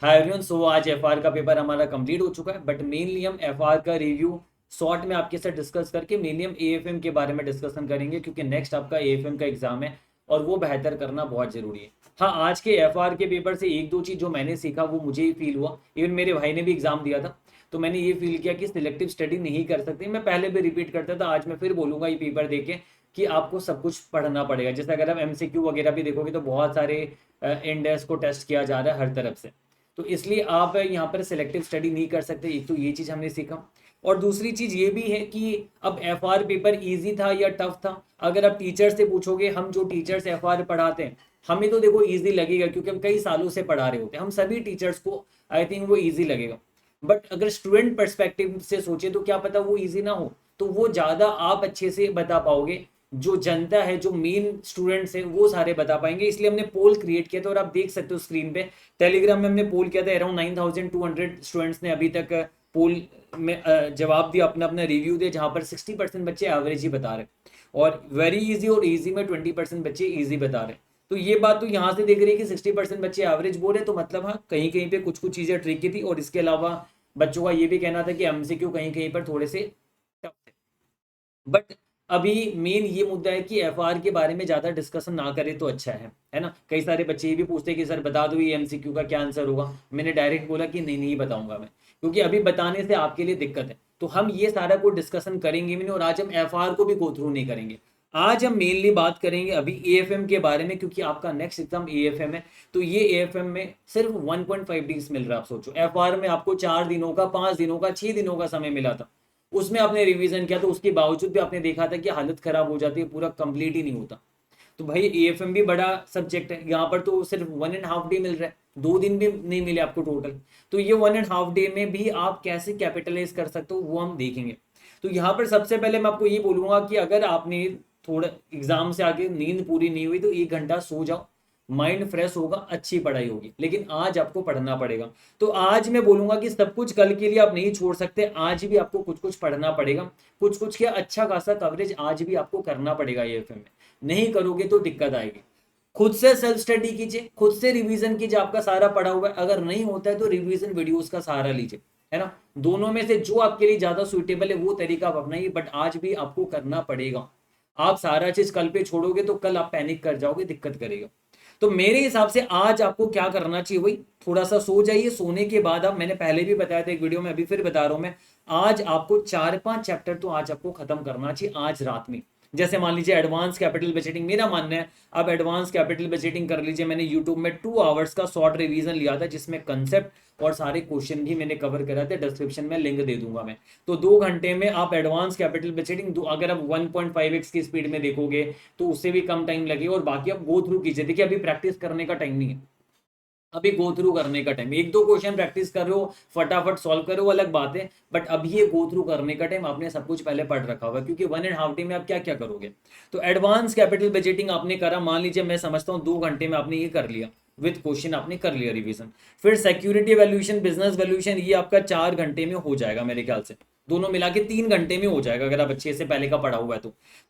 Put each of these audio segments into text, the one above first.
Hi everyone, सो आज FR का paper हमारा कंप्लीट हो चुका है, बट मेनली हम एफआर का रिव्यू शॉर्ट में आपके साथ डिस्कस करके मेनली हम एएफएम के बारे में डिस्कशन करेंगे, क्योंकि नेक्स्ट आपका एएफएम का एग्जाम है और वो बेहतर करना बहुत जरूरी है। हाँ, आज के एफआर के पेपर से एक दो चीज़ जो मैंने सीखा वो मुझे ही फील हुआ। इवन मेरे भाई ने भी एग्जाम दिया था, तो मैंने ये फील किया कि सिलेक्टिव स्टडी नहीं कर सकते। मैं पहले भी रिपीट करता था, आज मैं फिर बोलूंगा ये पेपर देके कि आपको सब कुछ पढ़ना पड़ेगा। जैसे अगर आप एमसीक्यू वगैरह भी देखोगे तो बहुत सारे इंडेक्स को टेस्ट किया जा रहा है हर तरफ से। तो इसलिए आप यहाँ पर सिलेक्टिव स्टडी नहीं कर सकते। एक तो ये चीज़ हमने सीखा, और दूसरी चीज़ ये भी है कि अब एफआर पेपर इजी था या टफ था। अगर आप टीचर से पूछोगे, हम जो टीचर्स एफआर पढ़ाते हैं हमें तो देखो इजी लगेगा, क्योंकि हम कई सालों से पढ़ा रहे होते हैं। हम सभी टीचर्स को आई थिंक वो इजी लगेगा। बट अगर स्टूडेंट पर्सपेक्टिव से सोचे तो क्या पता वो इजी ना हो, तो वो ज़्यादा आप अच्छे से बता पाओगे। जो जनता है, जो मेन स्टूडेंट्स हैं, वो सारे बता पाएंगे। इसलिए हमने पोल क्रिएट किया था और आप देख सकते हो स्क्रीन पे। टेलीग्राम में हमने पोल किया था, अराउंड 9200 स्टूडेंट्स ने अभी तक पोल में जवाब दिया, अपना अपना रिव्यू दिया, जहाँ पर 60% बच्चे एवरेज ही बता रहे हैं और वेरी इजी और इजी में 20% बच्चे इजी बता रहे हैं। तो ये बात तो यहाँ से देख रही है कि 60% बच्चे एवरेज बोल रहे, तो मतलब हाँ, कहीं कहीं पे कुछ कुछ चीज़ें ट्रिकी थी। और इसके अलावा बच्चों का ये भी कहना था कि एमसीक्यू कहीं कहीं पर थोड़े से टफ थे। बट अभी मेन ये मुद्दा है कि एफआर के बारे में ज़्यादा डिस्कशन ना करें तो अच्छा है ना। कई सारे बच्चे ये भी पूछते हैं कि सर बता दो ये एमसीक्यू का क्या आंसर होगा। मैंने डायरेक्ट बोला कि नहीं नहीं बताऊंगा मैं, क्योंकि अभी बताने से आपके लिए दिक्कत है। तो हम ये सारा कुछ डिस्कशन करेंगे भी नहीं, और आज हम एफआर को भी गो थ्रू नहीं करेंगे। आज हम मेनली बात करेंगे अभी एएफएम के बारे में, क्योंकि आपका नेक्स्ट एग्जाम एएफएम है। तो ये एएफएम में सिर्फ 1.5 डेज मिल रहा है। आप सोचो, एफआर में आपको 4 दिनों का, 5 दिनों का, 6 दिनों का समय मिला था। उसमें आपने रिवीजन किया, तो उसके बावजूद भी आपने देखा था कि हालत खराब हो जाती है, पूरा कंप्लीट ही नहीं होता। तो भाई एएफएम भी बड़ा सब्जेक्ट है, यहाँ पर तो सिर्फ 1.5 डे मिल रहा है, 2 दिन भी नहीं मिले आपको टोटल। तो ये 1.5 डे में भी आप कैसे कैपिटलाइज कर सकते हो वो हम देखेंगे। तो यहाँ पर सबसे पहले मैं आपको ये बोलूंगा कि अगर आपने थोड़ा एग्जाम से आगे नींद पूरी नहीं हुई तो 1 घंटा सो जाओ, माइंड फ्रेश होगा, अच्छी पढ़ाई होगी। लेकिन आज आपको पढ़ना पड़ेगा। तो आज मैं बोलूंगा कि सब कुछ कल के लिए आप नहीं छोड़ सकते, आज भी आपको कुछ कुछ पढ़ना पड़ेगा। कुछ कुछ क्या, अच्छा खासा कवरेज आज भी आपको करना पड़ेगा एएफएम में। नहीं करोगे तो दिक्कत आएगी। खुद से सेल्फ स्टडी कीजिए, खुद से रिवीजन कीजिए, आपका सारा पढ़ा हुआ है। अगर नहीं होता है तो रिवीजन वीडियोस का सहारा लीजिए, है ना। दोनों में से जो आपके लिए ज्यादा सुइटेबल है वो तरीका आप अपनाइए, बट आज भी आपको करना पड़ेगा। आप सारा चीज कल पे छोड़ोगे तो कल आप पैनिक कर जाओगे, दिक्कत करेगा। तो मेरे हिसाब से आज आपको क्या करना चाहिए, वही थोड़ा सा सो जाइए। सोने के बाद आप, मैंने पहले भी बताया था एक वीडियो में, अभी फिर बता रहा हूं मैं, आज आपको 4-5 चैप्टर तो आज आपको खत्म करना चाहिए आज रात में। जैसे मान लीजिए एडवांस कैपिटल बजटिंग, मेरा मानना है आप एडवांस कैपिटल बजटिंग कर लीजिए। मैंने यूट्यूब में 2 आवर्स का शॉर्ट रिवीजन लिया था, जिसमें कंसेप्ट और सारे क्वेश्चन भी मैंने कवर करा थे। डिस्क्रिप्शन में लिंक दे दूंगा मैं। तो 2 घंटे में आप एडवांस कैपिटल बजटिंग दो, अगर आप 1.5x की स्पीड में देखोगे तो उससे भी कम टाइम लगेगा। और बाकी आप गो थ्रू कीजिए। देखिए, अभी प्रैक्टिस करने का टाइम नहीं है, अभी गो थ्रू करने का टाइम। एक दो क्वेश्चन प्रैक्टिस कर रहे हो, फटाफट सॉल्व करो, वो अलग बात है। बट अभी ये गो थ्रू करने का टाइम, आपने सब कुछ पहले पढ़ रखा होगा, क्योंकि 1.5 डे में आप क्या क्या करोगे। तो एडवांस कैपिटल बजटिंग आपने करा, मान लीजिए मैं समझता हूँ 2 घंटे में आपने ये कर लिया, विद क्वेश्चन आपने कर लिया रिवीजन। फिर सिक्योरिटी वैल्यूएशन, बिजनेस वैल्यूएशन, ये आपका 4 घंटे में हो जाएगा मेरे ख्याल से। दोनों मिला के 3 घंटे में हो जाएगा, अगर आप अच्छे से पहले का पढ़ा हुआ है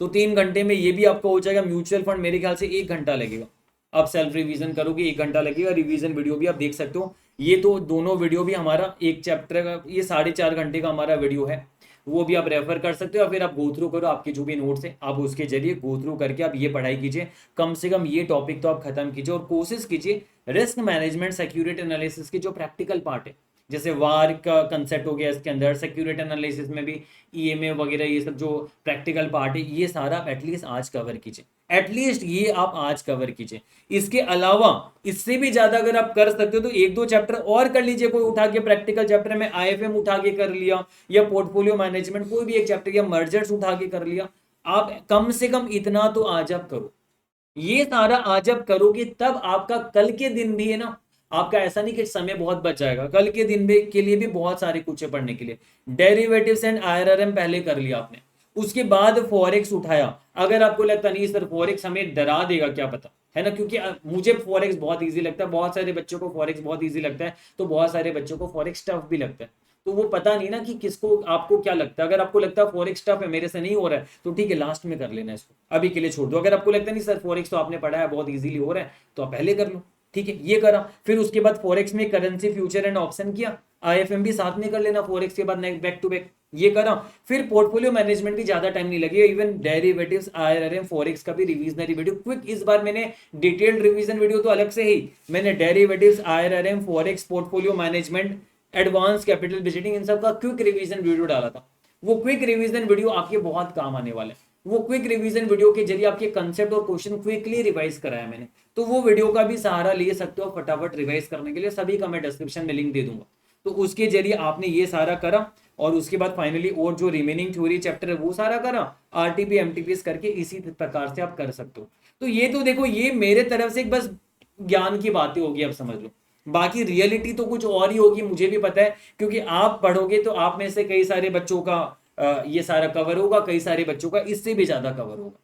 तो 3 घंटे में ये भी आपका हो जाएगा। म्यूचुअल फंड मेरे ख्याल से 1 घंटा लगेगा। आप सेल्फ रिवीजन करोगे 1 घंटा लगेगा। रिवीजन वीडियो भी आप देख सकते हो। ये तो दोनों वीडियो भी हमारा एक चैप्टर का, ये 4.5 घंटे का हमारा वीडियो है, वो भी आप रेफर कर सकते हो। या फिर आप गो थ्रू करो, आपके जो भी नोट्स है आप उसके जरिए गो थ्रू करके आप ये पढ़ाई कीजिए। कम से कम ये टॉपिक तो आप खत्म कीजिए, और कोशिश कीजिए रिस्क मैनेजमेंट, सिक्योरिटी एनालिसिस की जो प्रैक्टिकल पार्ट है, जैसे वार का कंसेप्ट हो गया इसके अंदर, सिक्योरिटी एनालिसिस में भी ईएमए वगैरह, ये सब जो प्रैक्टिकल पार्ट है, ये सारा आप एटलीस्ट आज कवर कीजिए। एटलीस्ट ये आप आज कवर कीजिए। इसके अलावा इससे भी ज्यादा अगर आप कर सकते हो तो 1-2 चैप्टर और कर लीजिए, कोई उठा के प्रैक्टिकल चैप्टर में आईएफएम उठा के कर लिया, या पोर्टफोलियो मैनेजमेंट कोई भी एक चैप्टर, या मर्जर्स उठा के कर लिया। आप कम से कम इतना तो आज आप करो। ये सारा आज आप करोगे तब आपका कल के दिन भी है ना, आपका ऐसा नहीं कि समय बहुत बच जाएगा, कल के दिन भी के लिए भी बहुत सारे कुछ है पढ़ने के लिए। डेरिवेटिव्स एंड आईआरआरएम पहले कर लिया आपने, उसके बाद फॉरेक्स उठाया। अगर आपको लगता नहीं सर फॉरेक्स हमें डरा देगा, क्या पता, है ना, क्योंकि मुझे फॉरेक्स बहुत इजी लगता है, बहुत सारे बच्चों को फॉरेक्स बहुत इजी लगता है, तो बहुत सारे बच्चों को फॉरेक्स टफ भी लगता है। तो वो पता नहीं ना कि किसको, आपको क्या लगता है। अगर आपको लगता है फॉरेक्स टफ है, मेरे से नहीं हो रहा है, तो ठीक है, लास्ट में कर लेना इसको, अभी के लिए छोड़ दो। अगर आपको लगता है नहीं सर फॉरेक्स तो आपने पढ़ा है बहुत इजीली हो रहा है, तो आप पहले कर लो। ठीक है, ये करा। फिर उसके बाद फॉरेक्स में करेंसी फ्यूचर एंड ऑप्शन किया, आईएफएम भी साथ में कर लेना फॉरेक्स के बाद बैक टू बैक, ये करा। फिर पोर्टफोलियो मैनेजमेंट भी ज्यादा टाइम नहीं लगे, इवन डेरिवेटिव्स आईआरआरएम फॉरेक्स का भी रिवीजनरी वीडियो क्विक, इस बार मैंने डिटेल्ड रिवीजन वीडियो तो अलग से ही, मैंने derivatives IRRM forex portfolio management advance capital budgeting इन सब का क्विक रिवीजन वीडियो डाला था। वो क्विक रिवीजन वीडियो आपके बहुत काम आने वाला है। वो क्विक रिवीजन वीडियो के जरिए आपके कंसेप्ट और क्वेश्चन क्विकली रिवाइज कराया मैंने, तो वो वीडियो का भी सहारा ले सकते हो फटाफट रिवाइज करने के लिए, सभी का मैं डिस्क्रिप्शन में लिंक दे दूंगा। तो उसके जरिए आपने ये सारा करा, और उसके बाद फाइनली और जो रिमेनिंग थ्योरी चैप्टर है वो सारा करा, आरटीपी एमटीपीएस करके इसी प्रकार से आप कर सकते हो। तो ये तो देखो, ये मेरे तरफ से बस ज्ञान की बातें होगी, अब समझ लो। बाकी रियलिटी तो कुछ और ही होगी, मुझे भी पता है, क्योंकि आप पढ़ोगे तो आप में से कई सारे बच्चों का ये सारा कवर होगा, कई सारे बच्चों का इससे भी ज्यादा कवर होगा।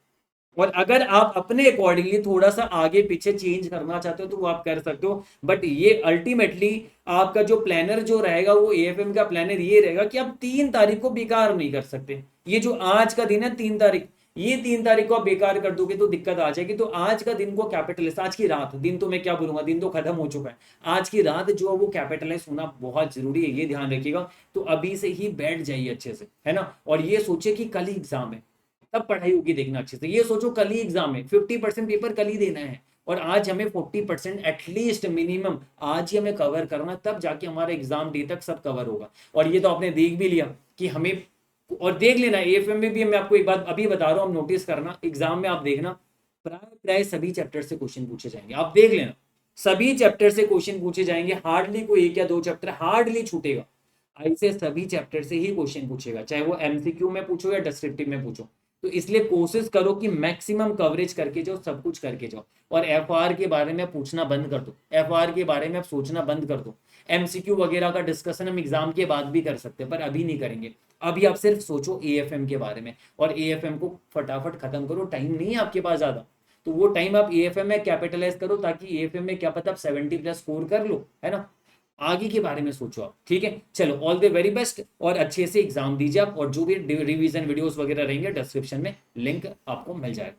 और अगर आप अपने अकॉर्डिंगली थोड़ा सा आगे पीछे चेंज करना चाहते हो तो वो आप कर सकते हो, बट ये अल्टीमेटली आपका जो प्लानर जो रहेगा, वो एएफएम का प्लानर ये रहेगा कि आप 3 तारीख को बेकार नहीं कर सकते। ये जो आज का दिन है 3 तारीख, ये 3 तारीख को आप बेकार कर दोगे तो दिक्कत आ जाएगी। तो आज का दिन को कैपिटलाइज, आज की रात, दिन तो मैं क्या बोलूंगा, दिन तो खत्म हो चुका है, आज की रात जो है वो कैपिटलाइज होना बहुत जरूरी है, ये ध्यान रखिएगा। तो अभी से ही बैठ जाइए अच्छे से, है ना। और ये सोचिए कि कल ही एग्जाम है, तब पढ़ाई होगी, देखना अच्छे से। ये सोचो कल ही एग्जाम है, 50% पेपर कल ही देना है, और आज हमें 40% एटलीस्ट मिनिमम आज ही हमें कवर करना, तब जाके हमारा एग्जाम डे तक सब कवर होगा। और ये तो आपने देख भी लिया कि हमें, और देख लेना एएफएम में भी मैं आपको एक बात अभी बता रहा हूँ, नोटिस करना, एग्जाम में आप देखना प्राय सभी चैप्टर से क्वेश्चन पूछे जाएंगे, आप देख लेना, सभी चैप्टर से क्वेश्चन पूछे जाएंगे, हार्डली कोई 1 या 2 चैप्टर हार्डली छूटेगा, ऐसे सभी चैप्टर से ही क्वेश्चन पूछेगा, चाहे वो एमसीक्यू में पूछो या डिस्क्रिप्टिव में पूछो। तो इसलिए कोशिश करो कि मैक्सिमम कवरेज करके जाओ, सब कुछ करके जाओ। और एफआर के बारे में पूछना बंद कर दो, एफआर के बारे में आप सोचना बंद कर दो। एमसीक्यू वगैरह का डिस्कशन हम एग्जाम के बाद भी कर सकते हैं, पर अभी नहीं करेंगे। अभी आप सिर्फ सोचो एएफएम के बारे में, और एएफएम को फटाफट खत्म करो, टाइम नहीं है आपके पास ज्यादा, तो वो टाइम आप एएफएम में कैपिटलाइज करो, ताकि एएफएम में क्या पता आप 70+ स्कोर कर लो, है ना। आगे के बारे में सोचो आप, ठीक है। चलो, ऑल द वेरी बेस्ट, और अच्छे से एग्जाम दीजिए आप, और जो भी रिवीजन वीडियोस वगैरह रहेंगे डिस्क्रिप्शन में लिंक आपको मिल जाएगा।